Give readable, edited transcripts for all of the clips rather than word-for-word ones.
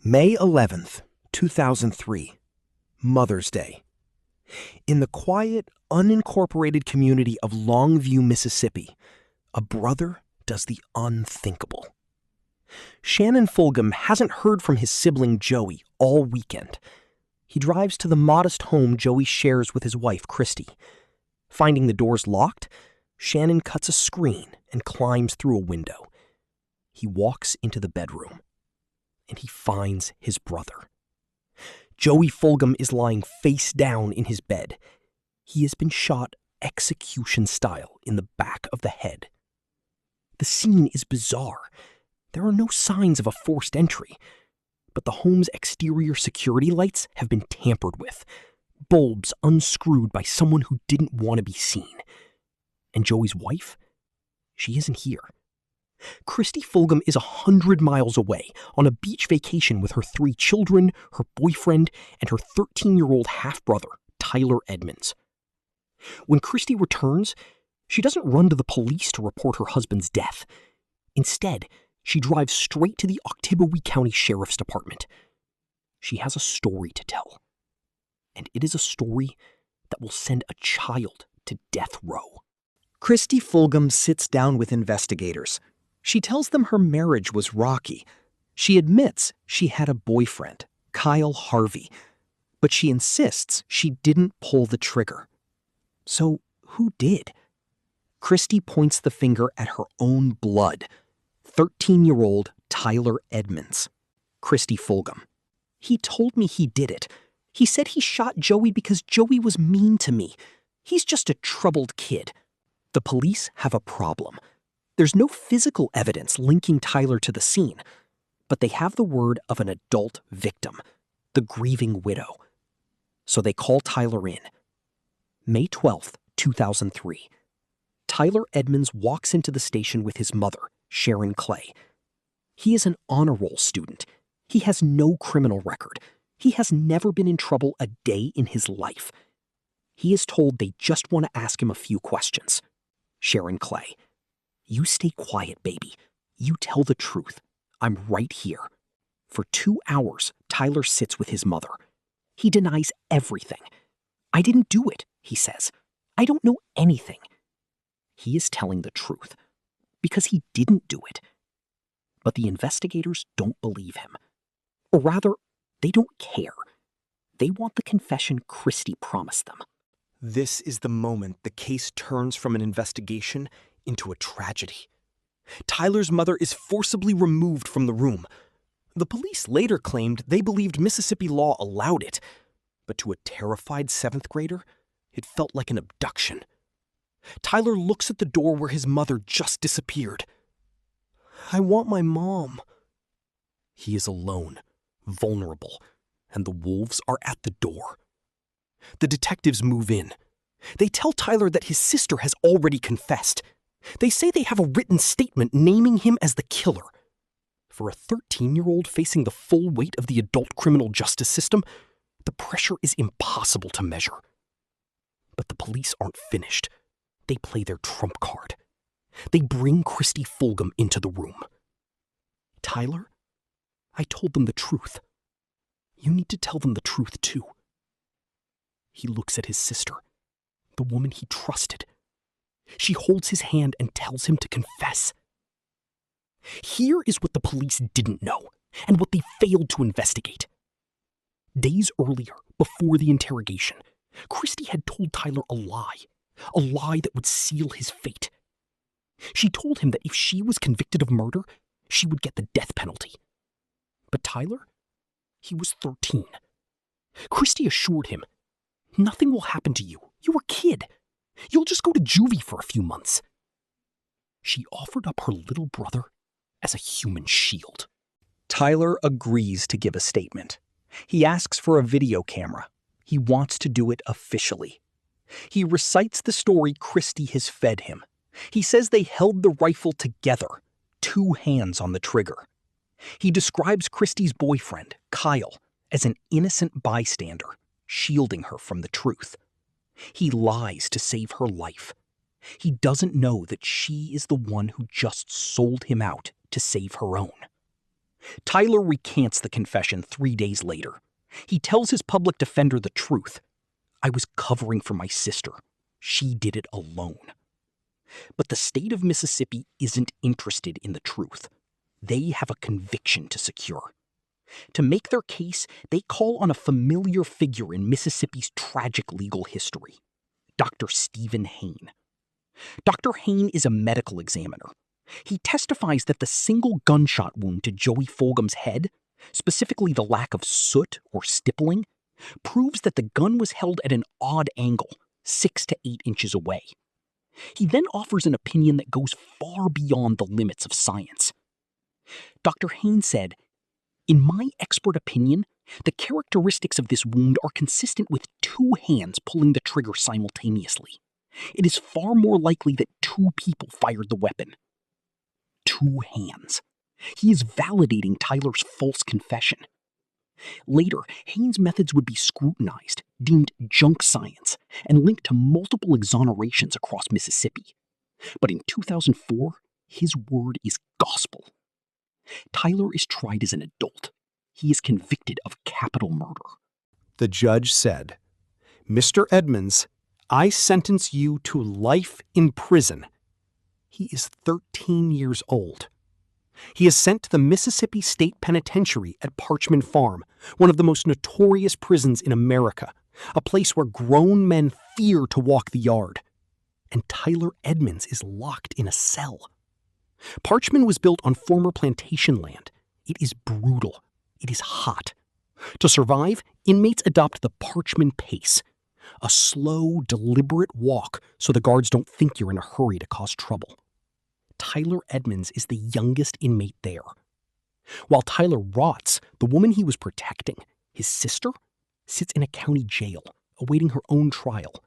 May 11th, 2003, Mother's Day. In the quiet, unincorporated community of Longview, Mississippi, a brother does the unthinkable. Shannon Fulgham hasn't heard from his sibling Joey all weekend. He drives to the modest home Joey shares with his wife, Christy. Finding the doors locked, Shannon cuts a screen and climbs through a window. He walks into the bedroom, and he finds his brother. Joey Fulgham is lying face down in his bed. He has been shot execution style in the back of the head. The scene is bizarre. There are no signs of a forced entry, but the home's exterior security lights have been tampered with, bulbs unscrewed by someone who didn't want to be seen. And Joey's wife? She isn't here. Christy Fulgham is 100 miles away on a beach vacation with her 3 children, her boyfriend, and her 13-year-old half-brother, Tyler Edmonds. When Christy returns, she doesn't run to the police to report her husband's death. Instead, she drives straight to the Oktibbewi County Sheriff's Department. She has a story to tell, and it is a story that will send a child to death row. Christy Fulgham sits down with investigators. She tells them her marriage was rocky. She admits she had a boyfriend, Kyle Harvey, but she insists she didn't pull the trigger. So who did? Christy points the finger at her own blood. 13-year-old Tyler Edmonds. Christy Fulgham. He told me he did it. He said he shot Joey because Joey was mean to me. He's just a troubled kid. The police have a problem. There's no physical evidence linking Tyler to the scene, but they have the word of an adult victim, the grieving widow. So they call Tyler in. May 12th, 2003. Tyler Edmonds walks into the station with his mother, Sharon Clay. He is an honor roll student. He has no criminal record. He has never been in trouble a day in his life. He is told they just want to ask him a few questions. Sharon Clay. You stay quiet, baby. You tell the truth. I'm right here. For 2 hours, Tyler sits with his mother. He denies everything. I didn't do it, he says. I don't know anything. He is telling the truth, because he didn't do it. But the investigators don't believe him. Or rather, they don't care. They want the confession Christy promised them. This is the moment the case turns from an investigation into a tragedy. Tyler's mother is forcibly removed from the room. The police later claimed they believed Mississippi law allowed it, but to a terrified 7th grader, it felt like an abduction. Tyler looks at the door where his mother just disappeared. I want my mom. He is alone, vulnerable, and the wolves are at the door. The detectives move in. They tell Tyler that his sister has already confessed. They say they have a written statement naming him as the killer. For a 13-year-old facing the full weight of the adult criminal justice system, the pressure is impossible to measure. But the police aren't finished. They play their trump card. They bring Christy Fulgham into the room. Tyler, I told them the truth. You need to tell them the truth too. He looks at his sister, the woman he trusted. She holds his hand and tells him to confess. Here is what the police didn't know, and what they failed to investigate. Days earlier, before the interrogation, Christy had told Tyler a lie that would seal his fate. She told him that if she was convicted of murder, she would get the death penalty. But Tyler, he was 13. Christy assured him, nothing will happen to you. You're a kid. You'll just go to juvie for a few months. She offered up her little brother as a human shield. Tyler agrees to give a statement. He asks for a video camera. He wants to do it officially. He recites the story Christy has fed him. He says they held the rifle together, 2 hands on the trigger. He describes Christy's boyfriend, Kyle, as an innocent bystander, shielding her from the truth. He lies to save her life. He doesn't know that she is the one who just sold him out to save her own. Tyler recants the confession 3 days later. He tells his public defender the truth. "I was covering for my sister. She did it alone." But the state of Mississippi isn't interested in the truth. They have a conviction to secure. To make their case, they call on a familiar figure in Mississippi's tragic legal history, Dr. Stephen Hayne. Dr. Hayne is a medical examiner. He testifies that the single gunshot wound to Joey Fulgham's head, specifically the lack of soot or stippling, proves that the gun was held at an odd angle, 6 to 8 inches away. He then offers an opinion that goes far beyond the limits of science. Dr. Hayne said, "In my expert opinion, the characteristics of this wound are consistent with 2 hands pulling the trigger simultaneously. It is far more likely that 2 people fired the weapon." 2 hands. He is validating Tyler's false confession. Later, Hayne's methods would be scrutinized, deemed junk science, and linked to multiple exonerations across Mississippi. But in 2004, his word is gospel. Tyler is tried as an adult. He is convicted of capital murder. The judge said, "Mr. Edmonds, I sentence you to life in prison." He is 13 years old. He is sent to the Mississippi State Penitentiary at Parchman Farm, one of the most notorious prisons in America, a place where grown men fear to walk the yard. And Tyler Edmonds is locked in a cell. Parchman was built on former plantation land. It is brutal. It is hot. To survive, inmates adopt the Parchman pace, a slow, deliberate walk so the guards don't think you're in a hurry to cause trouble. Tyler Edmonds is the youngest inmate there. While Tyler rots, the woman he was protecting, his sister, sits in a county jail, awaiting her own trial.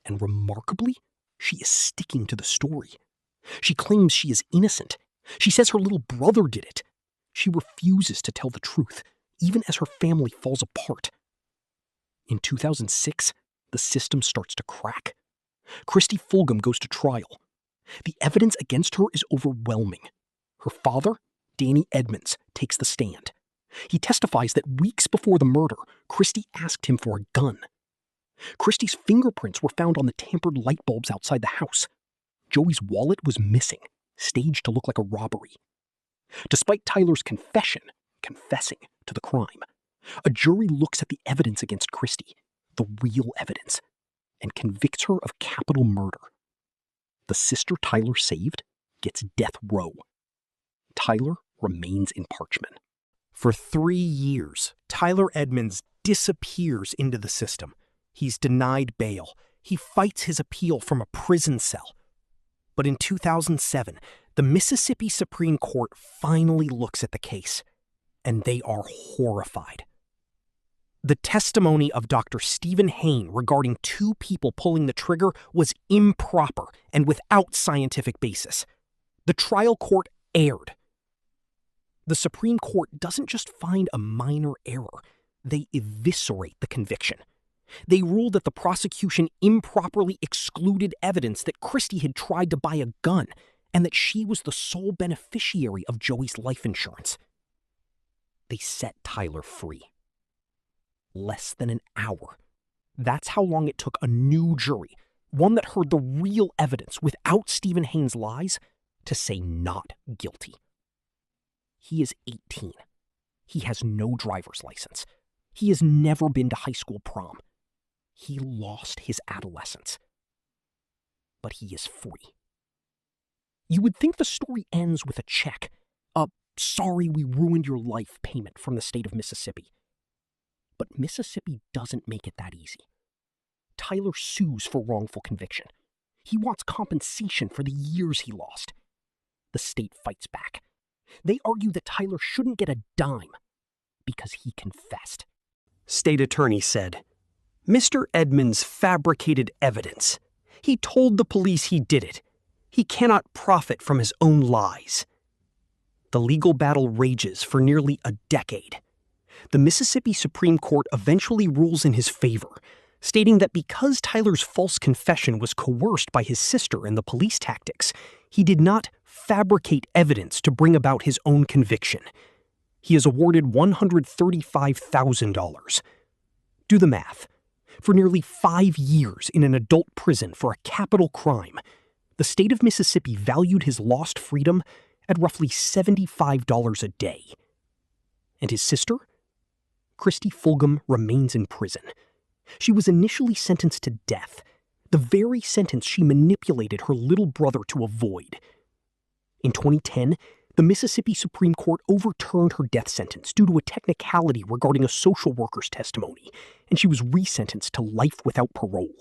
And remarkably, she is sticking to the story. She claims she is innocent. She says her little brother did it. She refuses to tell the truth, even as her family falls apart. In 2006, the system starts to crack. Christy Fulgham goes to trial. The evidence against her is overwhelming. Her father, Danny Edmonds, takes the stand. He testifies that weeks before the murder, Christy asked him for a gun. Christy's fingerprints were found on the tampered light bulbs outside the house. Joey's wallet was missing, staged to look like a robbery. Despite Tyler's confessing to the crime, a jury looks at the evidence against Christy, the real evidence, and convicts her of capital murder. The sister Tyler saved gets death row. Tyler remains in Parchman. For 3 years, Tyler Edmonds disappears into the system. He's denied bail. He fights his appeal from a prison cell. But in 2007, the Mississippi Supreme Court finally looks at the case, and they are horrified. The testimony of Dr. Stephen Hayne regarding 2 people pulling the trigger was improper and without scientific basis. The trial court erred. The Supreme Court doesn't just find a minor error, they eviscerate the conviction. They ruled that the prosecution improperly excluded evidence that Christy had tried to buy a gun and that she was the sole beneficiary of Joey's life insurance. They set Tyler free. Less than an hour. That's how long it took a new jury, one that heard the real evidence without Stephen Hayne's lies, to say not guilty. He is 18. He has no driver's license. He has never been to high school prom. He lost his adolescence. But he is free. You would think the story ends with a check, a "sorry we ruined your life" payment from the state of Mississippi. But Mississippi doesn't make it that easy. Tyler sues for wrongful conviction. He wants compensation for the years he lost. The state fights back. They argue that Tyler shouldn't get a dime because he confessed. State attorney said, "Mr. Edmonds fabricated evidence. He told the police he did it. He cannot profit from his own lies." The legal battle rages for nearly a decade. The Mississippi Supreme Court eventually rules in his favor, stating that because Tyler's false confession was coerced by his sister and the police tactics, he did not fabricate evidence to bring about his own conviction. He is awarded $135,000. Do the math. For nearly 5 years in an adult prison for a capital crime, the state of Mississippi valued his lost freedom at roughly $75 a day. And his sister? Christy Fulgham remains in prison. She was initially sentenced to death, the very sentence she manipulated her little brother to avoid. In 2010, the Mississippi Supreme Court overturned her death sentence due to a technicality regarding a social worker's testimony, and she was resentenced to life without parole.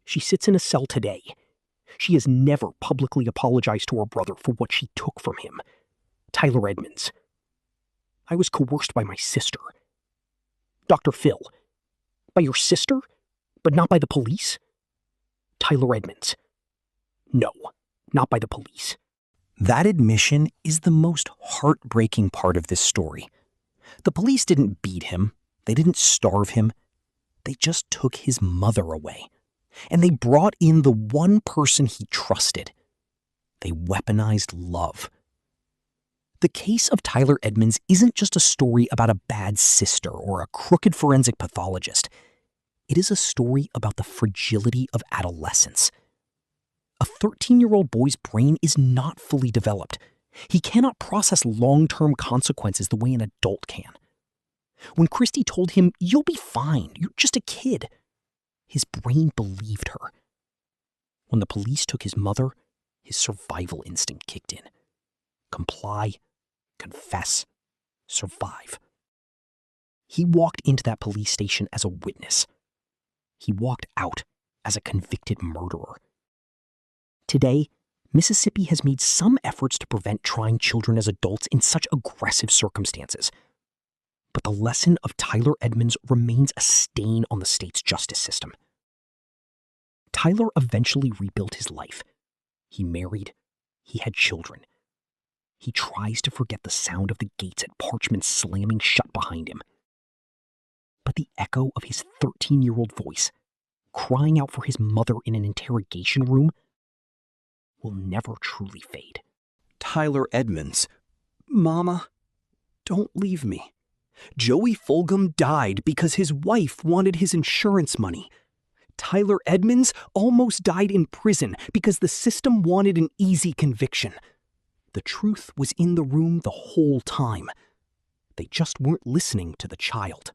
She sits in a cell today. She has never publicly apologized to her brother for what she took from him. Tyler Edmonds. I was coerced by my sister. Dr. Phil. By your sister, but not by the police? Tyler Edmonds. No, not by the police. That admission is the most heartbreaking part of this story. The police didn't beat him. They didn't starve him. They just took his mother away. And they brought in the one person he trusted. They weaponized love. The case of Tyler Edmonds isn't just a story about a bad sister or a crooked forensic pathologist. It is a story about the fragility of adolescence. A 13-year-old boy's brain is not fully developed. He cannot process long-term consequences the way an adult can. When Christy told him, "You'll be fine, you're just a kid," his brain believed her. When the police took his mother, his survival instinct kicked in. Comply, confess, survive. He walked into that police station as a witness. He walked out as a convicted murderer. Today, Mississippi has made some efforts to prevent trying children as adults in such aggressive circumstances. But the lesson of Tyler Edmonds remains a stain on the state's justice system. Tyler eventually rebuilt his life. He married. He had children. He tries to forget the sound of the gates at Parchment slamming shut behind him. But the echo of his 13-year-old voice, crying out for his mother in an interrogation room, will never truly fade. Tyler Edmonds. Mama, don't leave me. Joey Fulgham died because his wife wanted his insurance money. Tyler Edmonds almost died in prison because the system wanted an easy conviction. The truth was in the room the whole time. They just weren't listening to the child.